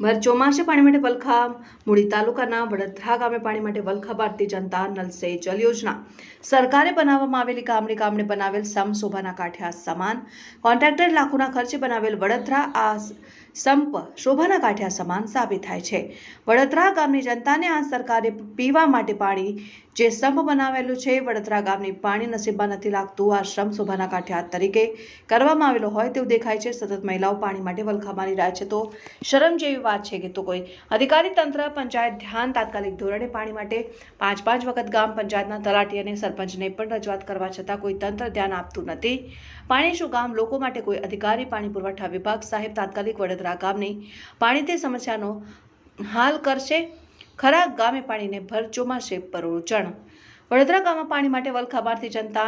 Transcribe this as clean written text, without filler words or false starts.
ભર ચોમાસે પાણી માટે વલખા મૂળી તાલુકાના વડોદરા ગામે પાણી માટે વલખા ભારતીય જનતા નલ સે જલ યોજના સરકારે બનાવવામાં આવેલી ગામડે બનાવેલ સમશોભાના કાંઠે સમાન કોન્ટ્રાક્ટર લાખોના ખર્ચે બનાવેલ વડોદરા આ સંપ શોભાના કાંઠે સમાન સાબિત થાય છે। વડોદરા ગામની જનતાને આ સરકારે પીવા માટે પાણી જે સંપ બનાવેલું છે વડોદરા ગામની પાણી નસીબમાં નથી લાગતું। આ શ્રમ શોભાના કાંઠે તરીકે કરવામાં આવેલો હોય તેવું દેખાય છે। સતત મહિલાઓ પાણી માટે વલખા મારી રહ્યા છે તો શરમ જેવી વાત છે કે તો કોઈ અધિકારી તંત્ર પંચાયત ધ્યાન તાત્કાલિક ધોરણે પાણી માટે પાંચ વખત ગામ પંચાયતના તલાટી અને સરપંચને પણ રજૂઆત કરવા છતાં કોઈ તંત્ર ધ્યાન આપતું નથી। પાણી શું ગામ લોકો માટે કોઈ અધિકારી પાણી પુરવઠા વિભાગ સાહેબ તાત્કાલિક વડોદરા ગામની પાણીની સમસ્યાનો હાલ કરશે ખરા? ગામે પાણીને ભર ચોમાસે પરોજણ। વડોદરા ગામમાં પાણી માટે વલખા ભારતીય જનતા